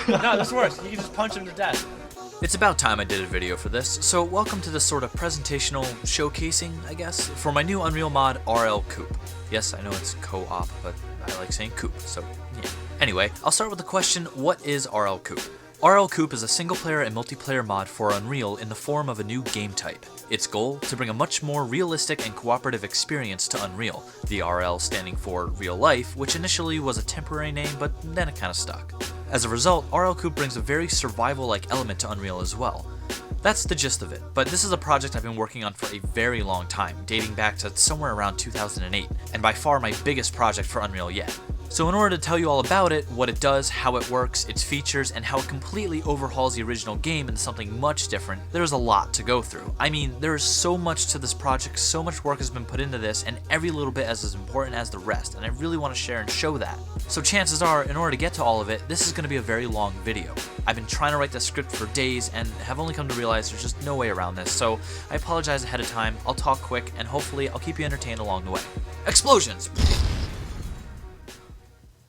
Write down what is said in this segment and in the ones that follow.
No, this works. You can just punch him to death. It's about time I did a video for this, so welcome to this sort of presentational showcasing, I guess, for my new Unreal mod, RLCoop. Yes, I know it's co-op, but I like saying coop, so yeah. Anyway, I'll start with the question, what is RLCoop? RLCoop is a single-player and multiplayer mod for Unreal in the form of a new game type. Its goal, to bring a much more realistic and cooperative experience to Unreal, the RL standing for real life, which initially was a temporary name, but then it kinda stuck. As a result, RLCoop brings a very survival-like element to Unreal as well. That's the gist of it, but this is a project I've been working on for a very long time, dating back to somewhere around 2008, and by far my biggest project for Unreal yet. So in order to tell you all about it, what it does, how it works, its features, and how it completely overhauls the original game into something much different, there's a lot to go through. I mean, there is so much to this project, so much work has been put into this, and every little bit is as important as the rest, and I really want to share and show that. So chances are, in order to get to all of it, this is going to be a very long video. I've been trying to write this script for days, and have only come to realize there's just no way around this, so I apologize ahead of time, I'll talk quick, and hopefully I'll keep you entertained along the way. Explosions!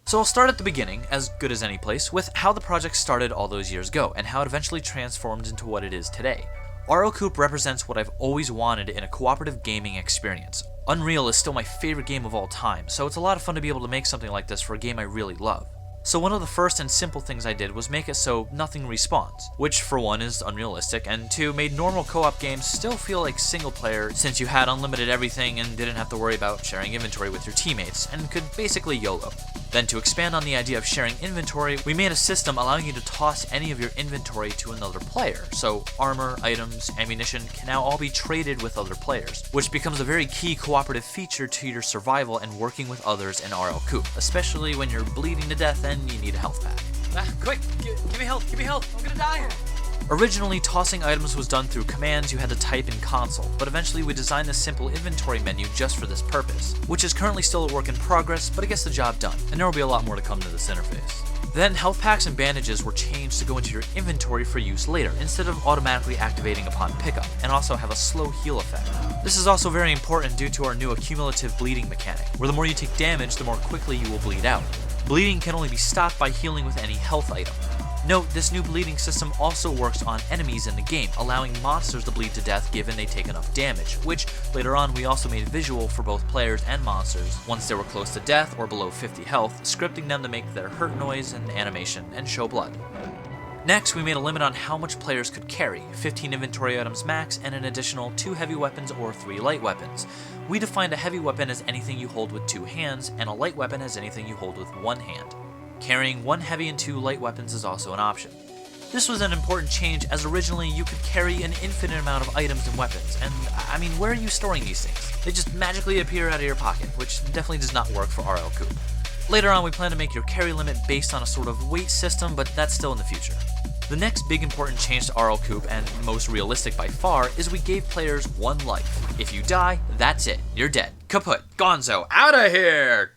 So I'll start at the beginning, as good as any place, with how the project started all those years ago, and how it eventually transformed into what it is today. RLCoop represents what I've always wanted in a cooperative gaming experience. Unreal is still my favorite game of all time, so it's a lot of fun to be able to make something like this for a game I really love. So one of the first and simple things I did was make it so nothing respawns, which for one is unrealistic, and two made normal co-op games still feel like single player since you had unlimited everything and didn't have to worry about sharing inventory with your teammates, and could basically YOLO. Then to expand on the idea of sharing inventory, we made a system allowing you to toss any of your inventory to another player, so armor, items, ammunition can now all be traded with other players, which becomes a very key cooperative feature to your survival and working with others in RLCoop, especially when you're bleeding to death and you need a health pack. Quick, give me health, I'm gonna die. Originally, tossing items was done through commands you had to type in console, but eventually we designed this simple inventory menu just for this purpose, which is currently still a work in progress, but it gets the job done, and there will be a lot more to come to this interface. Then, health packs and bandages were changed to go into your inventory for use later, instead of automatically activating upon pickup, and also have a slow heal effect. This is also very important due to our new accumulative bleeding mechanic, where the more you take damage, the more quickly you will bleed out. Bleeding can only be stopped by healing with any health item. Note, this new bleeding system also works on enemies in the game, allowing monsters to bleed to death given they take enough damage, which later on we also made visual for both players and monsters once they were close to death or below 50 health, scripting them to make their hurt noise and animation and show blood. Next, we made a limit on how much players could carry, 15 inventory items max and an additional 2 heavy weapons or 3 light weapons. We defined a heavy weapon as anything you hold with 2 hands, and a light weapon as anything you hold with 1 hand. Carrying 1 heavy and 2 light weapons is also an option. This was an important change as originally you could carry an infinite amount of items and weapons, and I mean, where are you storing these things? They just magically appear out of your pocket, which definitely does not work for RLCoop. Later on we plan to make your carry limit based on a sort of weight system, but that's still in the future. The next big important change to RLCoop, and most realistic by far, is we gave players 1 life. If you die, that's it, you're dead. Kaput, gonzo, outta here!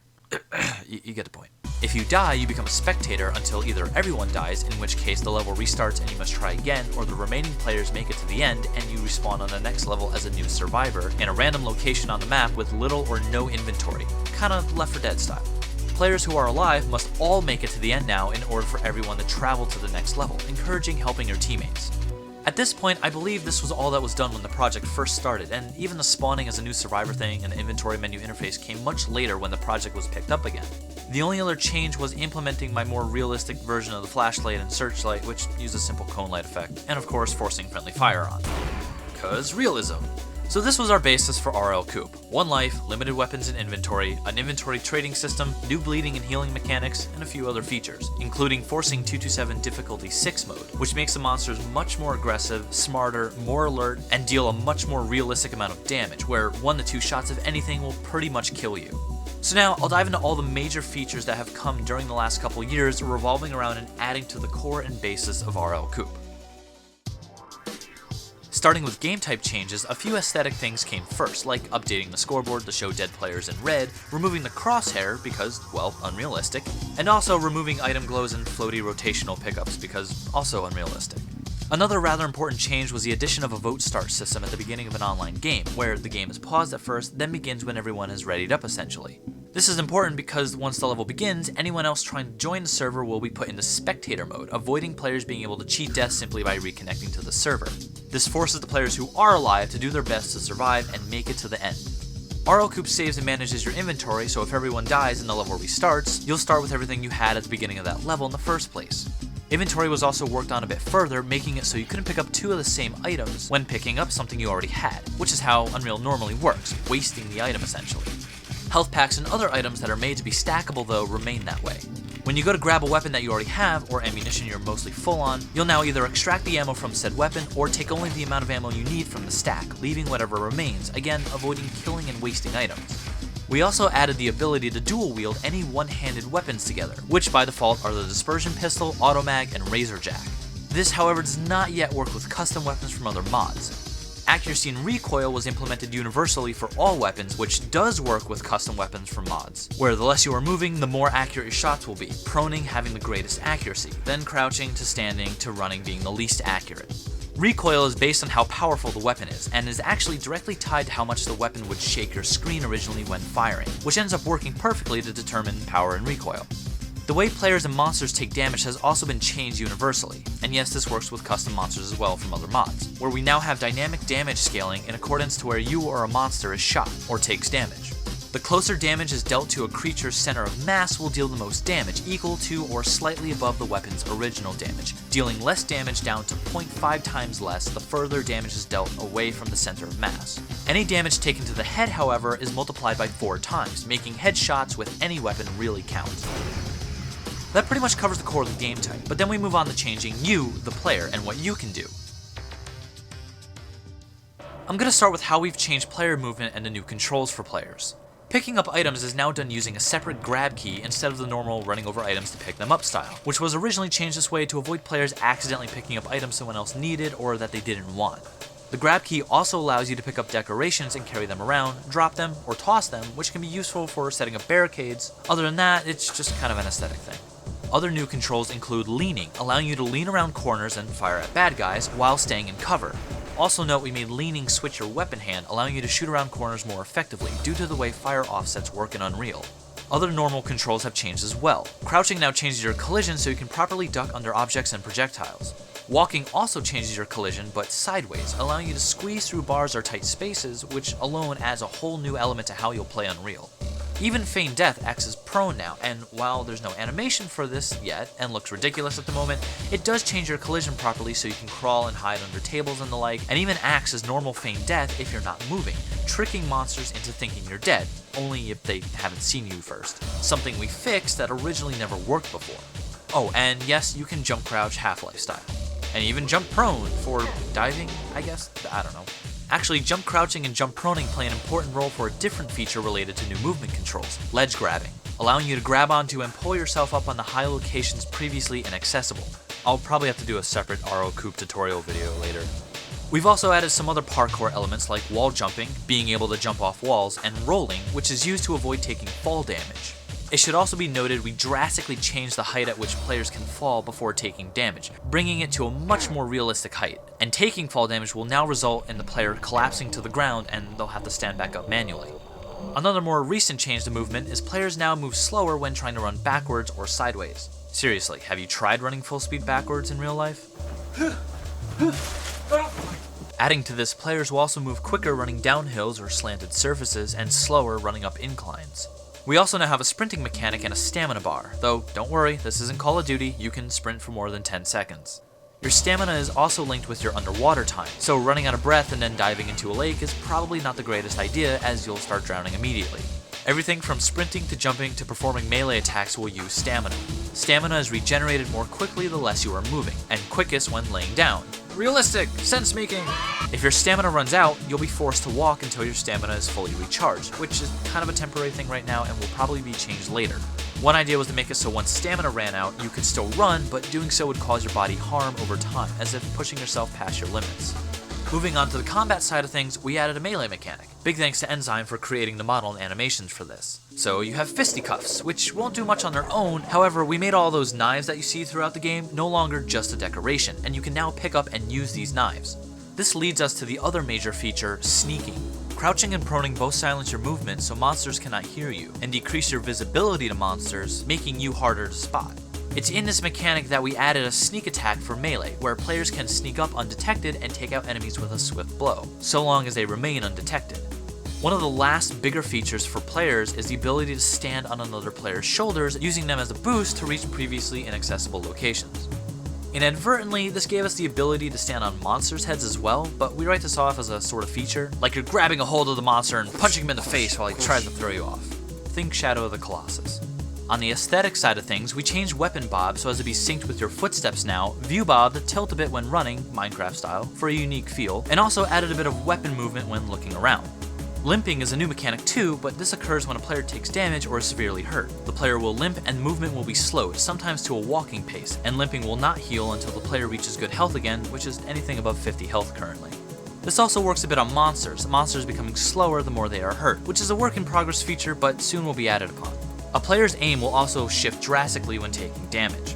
You get the point. If you die, you become a spectator until either everyone dies, in which case the level restarts and you must try again, or the remaining players make it to the end and you respawn on the next level as a new survivor in a random location on the map with little or no inventory, kinda Left 4 Dead style. Players who are alive must all make it to the end now in order for everyone to travel to the next level, encouraging helping your teammates. At this point, I believe this was all that was done when the project first started, and even the spawning as a new survivor thing and inventory menu interface came much later when the project was picked up again. The only other change was implementing my more realistic version of the flashlight and searchlight, which used a simple cone light effect, and of course forcing friendly fire on. 'Cause realism. So this was our basis for RLCoop. 1 life, limited weapons and inventory, an inventory trading system, new bleeding and healing mechanics, and a few other features, including forcing 227 difficulty 6 mode, which makes the monsters much more aggressive, smarter, more alert, and deal a much more realistic amount of damage, where 1 to 2 shots of anything will pretty much kill you. So now, I'll dive into all the major features that have come during the last couple years revolving around and adding to the core and basis of RLCoop. Starting with game type changes, a few aesthetic things came first, like updating the scoreboard to show dead players in red, removing the crosshair because, well, unrealistic, and also removing item glows and floaty rotational pickups because also unrealistic. Another rather important change was the addition of a vote start system at the beginning of an online game, where the game is paused at first, then begins when everyone is readied up essentially. This is important because once the level begins, anyone else trying to join the server will be put into spectator mode, avoiding players being able to cheat death simply by reconnecting to the server. This forces the players who are alive to do their best to survive and make it to the end. RLCoop saves and manages your inventory, so if everyone dies and the level restarts, you'll start with everything you had at the beginning of that level in the first place. Inventory was also worked on a bit further, making it so you couldn't pick up 2 of the same items when picking up something you already had, which is how Unreal normally works, wasting the item essentially. Health packs and other items that are made to be stackable though remain that way. When you go to grab a weapon that you already have, or ammunition you're mostly full on, you'll now either extract the ammo from said weapon, or take only the amount of ammo you need from the stack, leaving whatever remains, again avoiding killing and wasting items. We also added the ability to dual wield any one-handed weapons together, which by default are the dispersion pistol, automag, and razor jack. This however does not yet work with custom weapons from other mods. Accuracy and recoil was implemented universally for all weapons, which does work with custom weapons from mods, where the less you are moving, the more accurate your shots will be, proning having the greatest accuracy, then crouching to standing to running being the least accurate. Recoil is based on how powerful the weapon is, and is actually directly tied to how much the weapon would shake your screen originally when firing, which ends up working perfectly to determine power and recoil. The way players and monsters take damage has also been changed universally, and yes, this works with custom monsters as well from other mods, where we now have dynamic damage scaling in accordance to where you or a monster is shot, or takes damage. The closer damage is dealt to a creature's center of mass will deal the most damage, equal to or slightly above the weapon's original damage, dealing less damage down to 0.5 times less the further damage is dealt away from the center of mass. Any damage taken to the head, however, is multiplied by 4 times, making headshots with any weapon really count. That pretty much covers the core of the game type, but then we move on to changing you, the player, and what you can do. I'm going to start with how we've changed player movement and the new controls for players. Picking up items is now done using a separate grab key instead of the normal running over items to pick them up style, which was originally changed this way to avoid players accidentally picking up items someone else needed or that they didn't want. The grab key also allows you to pick up decorations and carry them around, drop them, or toss them, which can be useful for setting up barricades. Other than that, it's just kind of an aesthetic thing. Other new controls include leaning, allowing you to lean around corners and fire at bad guys while staying in cover. Also note we made leaning switch your weapon hand, allowing you to shoot around corners more effectively due to the way fire offsets work in Unreal. Other normal controls have changed as well. Crouching now changes your collision so you can properly duck under objects and projectiles. Walking also changes your collision, but sideways, allowing you to squeeze through bars or tight spaces, which alone adds a whole new element to how you'll play Unreal. Even feigned death acts as prone now, and while there's no animation for this yet, and looks ridiculous at the moment, it does change your collision properly so you can crawl and hide under tables and the like, and even acts as normal feigned death if you're not moving, tricking monsters into thinking you're dead, only if they haven't seen you first. Something we fixed that originally never worked before. Oh, and yes, you can jump crouch Half-Life style. And even jump prone for diving, I guess? I don't know. Actually, jump crouching and jump proning play an important role for a different feature related to new movement controls, ledge grabbing, allowing you to grab onto and pull yourself up on the high locations previously inaccessible. I'll probably have to do a separate RLCoop tutorial video later. We've also added some other parkour elements like wall jumping, being able to jump off walls, and rolling, which is used to avoid taking fall damage. It should also be noted we drastically changed the height at which players can fall before taking damage, bringing it to a much more realistic height, and taking fall damage will now result in the player collapsing to the ground and they'll have to stand back up manually. Another more recent change to movement is players now move slower when trying to run backwards or sideways. Seriously, have you tried running full speed backwards in real life? Adding to this, players will also move quicker running down hills or slanted surfaces and slower running up inclines. We also now have a sprinting mechanic and a stamina bar, though don't worry, this isn't Call of Duty, you can sprint for more than 10 seconds. Your stamina is also linked with your underwater time, so running out of breath and then diving into a lake is probably not the greatest idea as you'll start drowning immediately. Everything from sprinting to jumping to performing melee attacks will use stamina. Stamina is regenerated more quickly the less you are moving, and quickest when laying down. Realistic! Sense making! If your stamina runs out, you'll be forced to walk until your stamina is fully recharged, which is kind of a temporary thing right now and will probably be changed later. One idea was to make it so once stamina ran out, you could still run, but doing so would cause your body harm over time, as if pushing yourself past your limits. Moving on to the combat side of things, we added a melee mechanic. Big thanks to Enzyme for creating the model and animations for this. So you have fisticuffs, which won't do much on their own, however we made all those knives that you see throughout the game no longer just a decoration, and you can now pick up and use these knives. This leads us to the other major feature, sneaking. Crouching and proning both silence your movement so monsters cannot hear you, and decrease your visibility to monsters, making you harder to spot. It's in this mechanic that we added a sneak attack for melee, where players can sneak up undetected and take out enemies with a swift blow, so long as they remain undetected. One of the last bigger features for players is the ability to stand on another player's shoulders, using them as a boost to reach previously inaccessible locations. Inadvertently, this gave us the ability to stand on monsters' heads as well, but we write this off as a sort of feature, like you're grabbing a hold of the monster and punching him in the face while he tries to throw you off. Think Shadow of the Colossus. On the aesthetic side of things, we changed weapon bob so as to be synced with your footsteps now, view bob to tilt a bit when running, Minecraft style, for a unique feel, and also added a bit of weapon movement when looking around. Limping is a new mechanic too, but this occurs when a player takes damage or is severely hurt. The player will limp and movement will be slowed, sometimes to a walking pace, and limping will not heal until the player reaches good health again, which is anything above 50 health currently. This also works a bit on monsters becoming slower the more they are hurt, which is a work in progress feature but soon will be added upon. A player's aim will also shift drastically when taking damage.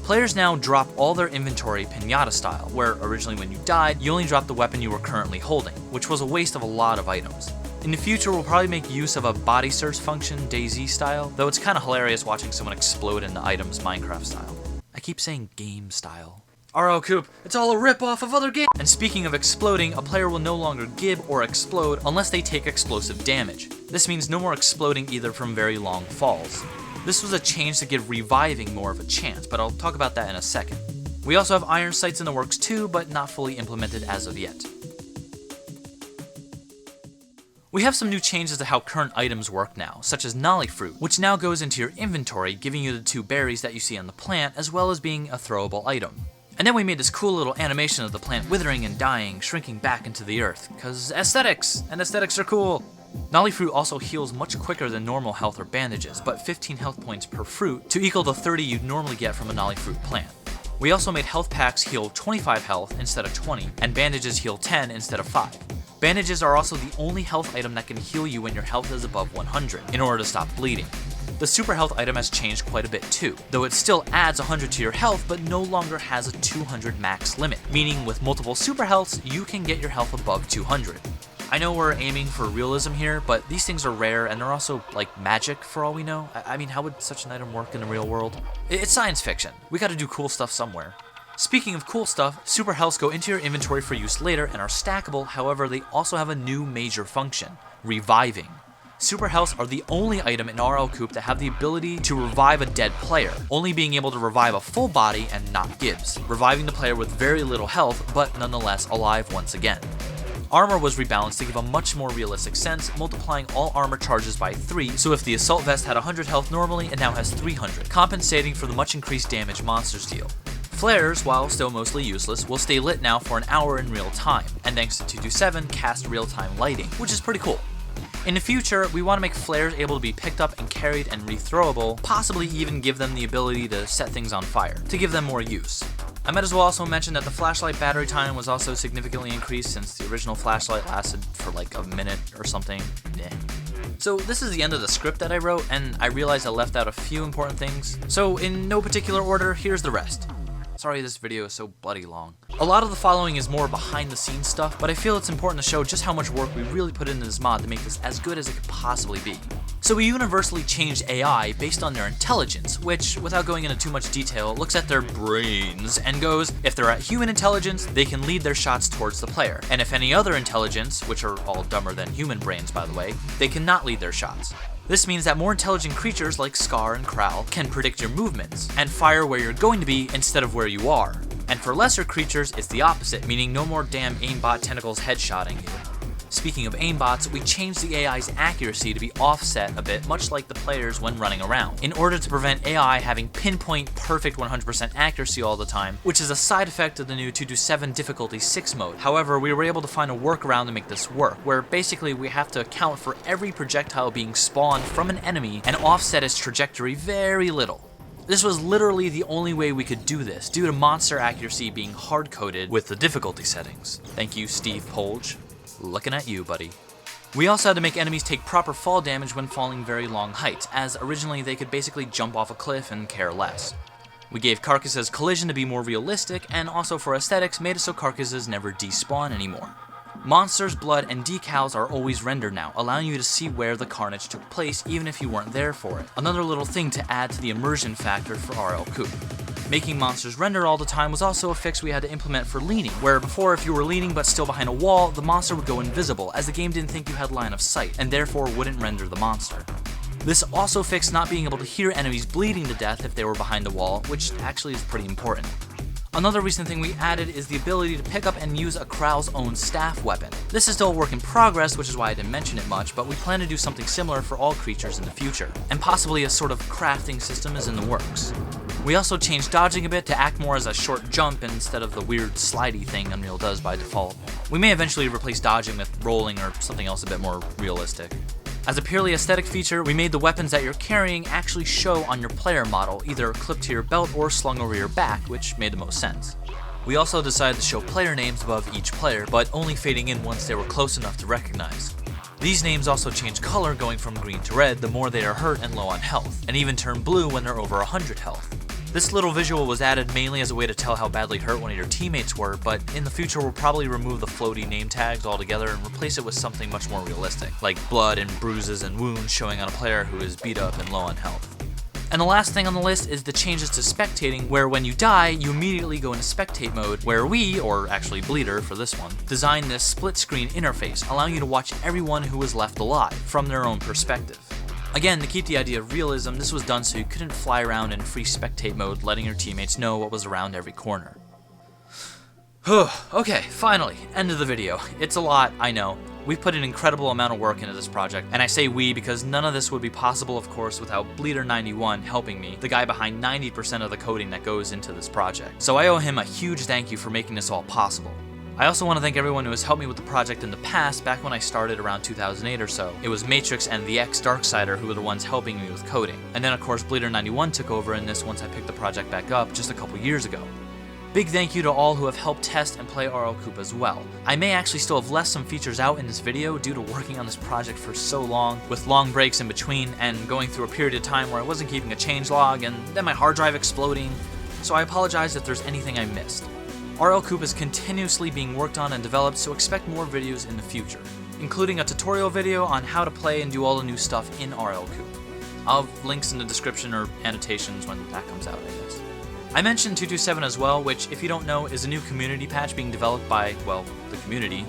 Players now drop all their inventory pinata style, where originally when you died, you only dropped the weapon you were currently holding, which was a waste of a lot of items. In the future, we'll probably make use of a body search function, DayZ style, though it's kinda hilarious watching someone explode into items Minecraft style. I keep saying game style. RLCoop, it's all a rip-off of other games! And speaking of exploding, a player will no longer gib or explode unless they take explosive damage. This means no more exploding either from very long falls. This was a change to give reviving more of a chance, but I'll talk about that in a second. We also have iron sights in the works too, but not fully implemented as of yet. We have some new changes to how current items work now, such as Nolly Fruit, which now goes into your inventory, giving you the 2 berries that you see on the plant, as well as being a throwable item. And then we made this cool little animation of the plant withering and dying, shrinking back into the earth, cause aesthetics, and aesthetics are cool. Nolly Fruit also heals much quicker than normal health or bandages, but 15 health points per fruit to equal the 30 you'd normally get from a Nolly Fruit plant. We also made health packs heal 25 health instead of 20, and bandages heal 10 instead of 5. Bandages are also the only health item that can heal you when your health is above 100, in order to stop bleeding. The super health item has changed quite a bit too, though it still adds 100 to your health but no longer has a 200 max limit, meaning with multiple super healths, you can get your health above 200. I know we're aiming for realism here, but these things are rare and they're also like magic for all we know. I mean, how would such an item work in the real world? It's science fiction. We gotta do cool stuff somewhere. Speaking of cool stuff, super healths go into your inventory for use later and are stackable, however they also have a new major function, reviving. Super healths are the only item in RLCoop that have the ability to revive a dead player, only being able to revive a full body and not gibs, reviving the player with very little health, but nonetheless alive once again. Armor was rebalanced to give a much more realistic sense, multiplying all armor charges by 3, so if the assault vest had 100 health normally, it now has 300, compensating for the much increased damage monsters deal. Flares, while still mostly useless, will stay lit now for an hour in real time, and thanks to 227, cast real-time lighting, which is pretty cool. In the future, we want to make flares able to be picked up and carried and rethrowable, possibly even give them the ability to set things on fire, to give them more use. I might as well also mention that the flashlight battery time was also significantly increased since the original flashlight lasted for like a minute or something. So this is the end of the script that I wrote, and I realized I left out a few important things. So in no particular order, here's the rest. Sorry this video is so bloody long. A lot of the following is more behind the scenes stuff, but I feel it's important to show just how much work we really put into this mod to make this as good as it could possibly be. So we universally changed AI based on their intelligence, which, without going into too much detail, looks at their brains and goes, if they're at human intelligence, they can lead their shots towards the player, and if any other intelligence, which are all dumber than human brains by the way, they cannot lead their shots. This means that more intelligent creatures like Scar and Crowl can predict your movements, and fire where you're going to be instead of where you are. And for lesser creatures, it's the opposite, meaning no more damn aimbot tentacles headshotting you. Speaking of aimbots, we changed the AI's accuracy to be offset a bit, much like the players when running around, in order to prevent AI having pinpoint perfect 100% accuracy all the time, which is a side effect of the new 227 difficulty 6 mode. However, we were able to find a workaround to make this work, where basically we have to account for every projectile being spawned from an enemy and offset its trajectory very little. This was literally the only way we could do this, due to monster accuracy being hard-coded with the difficulty settings. Thank you, Steve Polge. Looking at you, buddy. We also had to make enemies take proper fall damage when falling very long heights, as originally they could basically jump off a cliff and care less. We gave carcasses collision to be more realistic, and also for aesthetics made it so carcasses never despawn anymore. Monsters, blood, and decals are always rendered now, allowing you to see where the carnage took place even if you weren't there for it. Another little thing to add to the immersion factor for RLCoop. Making monsters render all the time was also a fix we had to implement for leaning, where before if you were leaning but still behind a wall, the monster would go invisible as the game didn't think you had line of sight, and therefore wouldn't render the monster. This also fixed not being able to hear enemies bleeding to death if they were behind a wall, which actually is pretty important. Another recent thing we added is the ability to pick up and use a Krau's own staff weapon. This is still a work in progress, which is why I didn't mention it much, but we plan to do something similar for all creatures in the future, and possibly a sort of crafting system is in the works. We also changed dodging a bit to act more as a short jump instead of the weird slidey thing Unreal does by default. We may eventually replace dodging with rolling or something else a bit more realistic. As a purely aesthetic feature, we made the weapons that you're carrying actually show on your player model, either clipped to your belt or slung over your back, which made the most sense. We also decided to show player names above each player, but only fading in once they were close enough to recognize. These names also change color going from green to red the more they are hurt and low on health, and even turn blue when they're over 100 health. This little visual was added mainly as a way to tell how badly hurt one of your teammates were, but in the future we'll probably remove the floaty name tags altogether and replace it with something much more realistic, like blood and bruises and wounds showing on a player who is beat up and low on health. And the last thing on the list is the changes to spectating, where when you die, you immediately go into spectate mode, where we, or actually Bleeder for this one, designed this split screen interface, allowing you to watch everyone who was left alive, from their own perspective. Again, to keep the idea of realism, this was done so you couldn't fly around in free spectate mode, letting your teammates know what was around every corner. Okay, finally, end of the video. It's a lot, I know. We've put an incredible amount of work into this project, and I say we because none of this would be possible, of course, without Bleeder91 helping me, the guy behind 90% of the coding that goes into this project. So I owe him a huge thank you for making this all possible. I also want to thank everyone who has helped me with the project in the past, back when I started around 2008 or so. It was Matrix and the ThexDarksider who were the ones helping me with coding. And then of course Bleeder91 took over in this once I picked the project back up just a couple years ago. Big thank you to all who have helped test and play RLCoop as well. I may actually still have left some features out in this video due to working on this project for so long, with long breaks in between, and going through a period of time where I wasn't keeping a changelog, and then my hard drive exploding, so I apologize if there's anything I missed. RLCoop is continuously being worked on and developed, so expect more videos in the future, including a tutorial video on how to play and do all the new stuff in RLCoop. I'll have links in the description or annotations when that comes out, I guess. I mentioned 227 as well, which, if you don't know, is a new community patch being developed by, well, the community.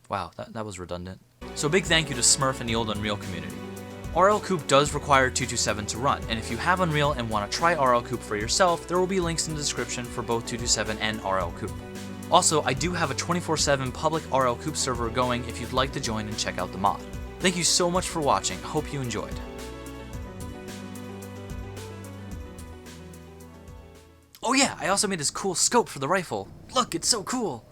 Wow, that was redundant. So big thank you to Smurf and the old Unreal community. RLCoop does require 227 to run, and if you have Unreal and want to try RLCoop for yourself, there will be links in the description for both 227 and RLCoop. Also, I do have a 24/7 public RLCoop server going if you'd like to join and check out the mod. Thank you so much for watching, hope you enjoyed. Oh yeah, I also made this cool scope for the rifle. Look, it's so cool!